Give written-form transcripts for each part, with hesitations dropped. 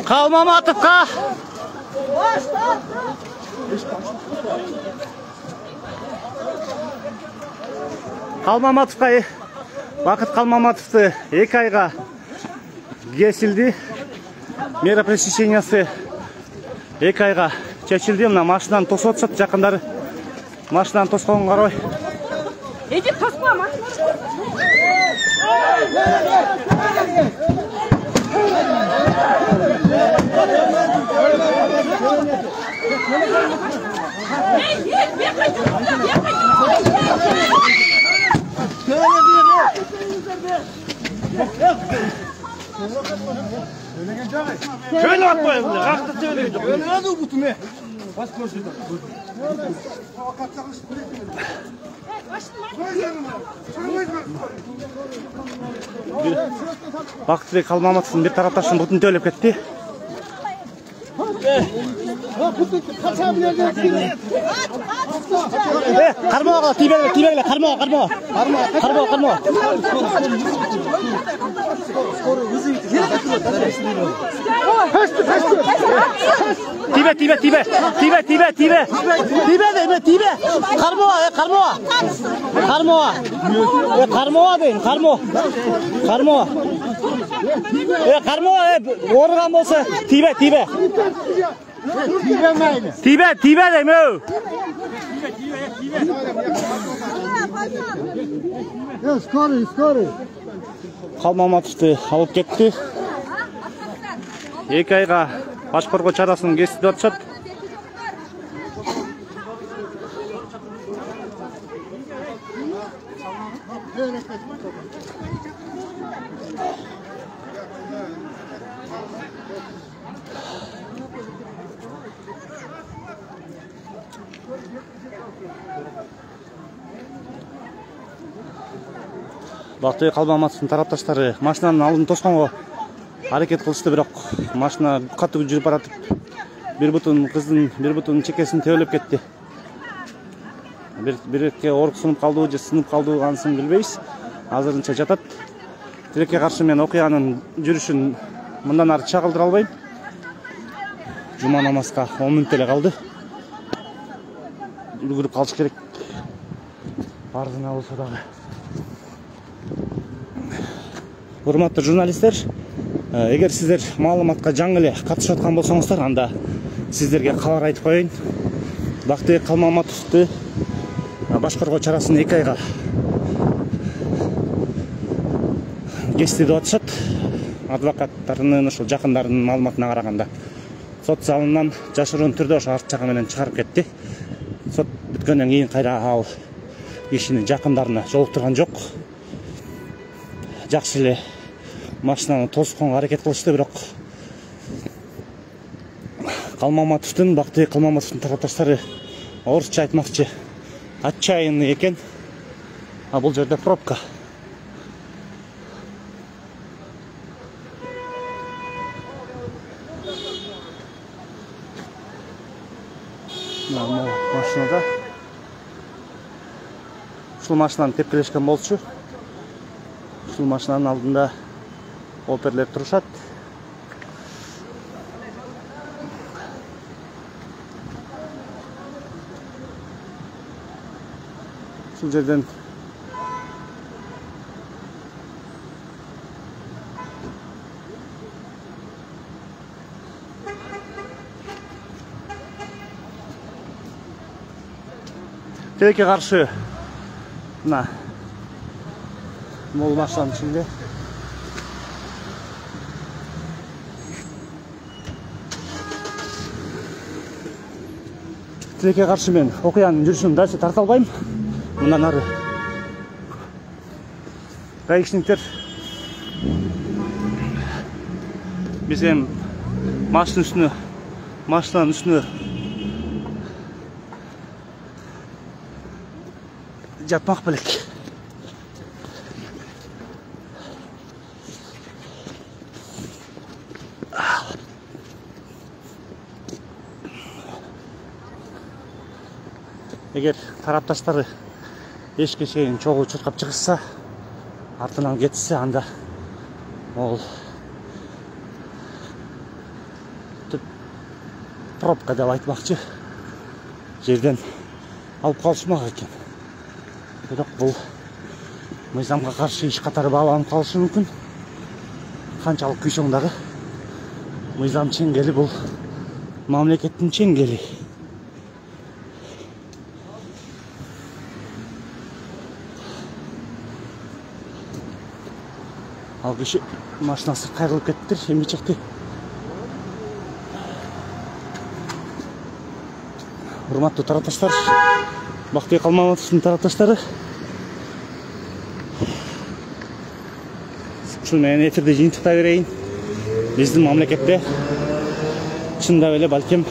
Kalmamatовқа. Қалмаматовқа Бақыт Қалмаматовты 2 айға кесілді. Мера пресечениясы 2 айға чечилди. Мына машинаны тосып атышат жакындары. Машинаны тосконун карабай. Эди тоспа машина. Şöyle atmayın bunu. Kalktı söyleyince. Öyle ne bu tume? Bas koşuyor. Бақытбек Қалмаматовтың бір тарапташын бұтын төлеп кетті. Қармауға, тибегіле, қармауға. Тибе. Қармауға, орған болса, тибе. Тибе дейм өу. Скорый. Қалмаматовты алып кетті. 2 айға баш қорғау чарасын кесіп атышат. Бақытбек Қалмаматовтың тарапташтары машинаның алдын тосқанға hareket kılıştı, бірақ машина қатты жүріп баратып, bir butun kыздың bir butun чекесін төөлеп кетті. Біrekке орық сынып қалды, же сынып қалды, анысын білбейсіз. Азырынша жатат. Тилекке қарсы мен оқиғаның жүрішін мындан ары чағылдыра албайм. Жұма намазға 10 минут эле қалды. Үлгүрүп қалыш керек. Бардына болса дағы. Урматтуу журналисттер, эгер сиздер маалыматка жаңы эле катышып аткан болсоңуздар, анда сиздерге кабар айтып коеюн. Бактыбек Қалмаматовду баш коргоо чарасын 2 айга кести деп атышат. Адвокаттарынын, ошол жакындарынын маалыматына караганда, сот залынан жашыруун түрдө ошо арт жагы менен чыгарып кетти. Сот бүткөндөн кийин кайра ал кишинин жакындарына жолуктурган жок. Жакшы эле машинаны тосконго аракет кылышты, бирок Қалмаматовдун, Бактыбек Қалмаматовдун тарапташтары орусча айтмакчы отчаянный экен. А бул жерде пробка. Машинада ушул машинаны тепкилешкен болчу. Ушул машинанын алдында оперлер турушат. Ушул жерден Тилекке каршы мына мол машинанын ичинде Тилекке каршы мен окуянын жүрүшүн дальше тарта албайм. Мындан ары гаишниктер биз эми машинанын үстүнө жатмак белек. Эгер тарапташтары эшикке чейин чогуу чуркап чыгышса, артынан кетсе анда ол пробка деп айтмакчы жерден алып калышмак экен. Бирок бул мыйзамга каршы иш катары бааланып калышы мүмкүн. Канчалык күйсөң дагы мыйзам чеңгели бул мамлекеттин чеңгели. Ал киши машинасы кайрылып кеттир, эми чыкты. Урматтуу тарапташтар, Бактыбек Алмаматовдун тарапташтары. Ушул менен эфирди жыйынтыктай берейин. Биздин мамлекетте чындап эле балким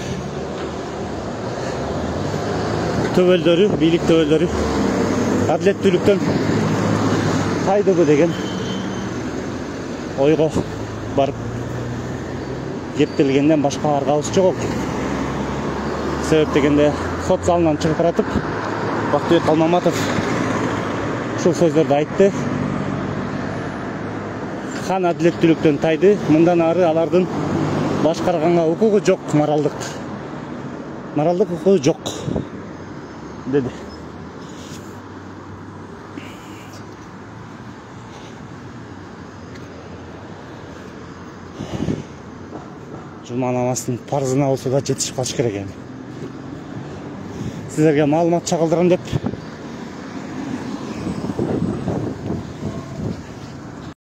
төбөлдөрү, бийлик төбөлдөрү адилеттүүлүктөн тайдыбы деген ойго барып кептелгенден башка аргабыз жок. Себеп дегенде сот залынан чыгып баратып Бактыбек Алмаматов ушул сөздөрдү айтты. Хан адилеттүүлүктөн тайды, мындан ары алардын башкарганга укугу жок, моралдык укугу жок деди. Жума намазынын парзына болсо да жетишип калыш керек эми. Сіздерге маалымат чагылдырам деп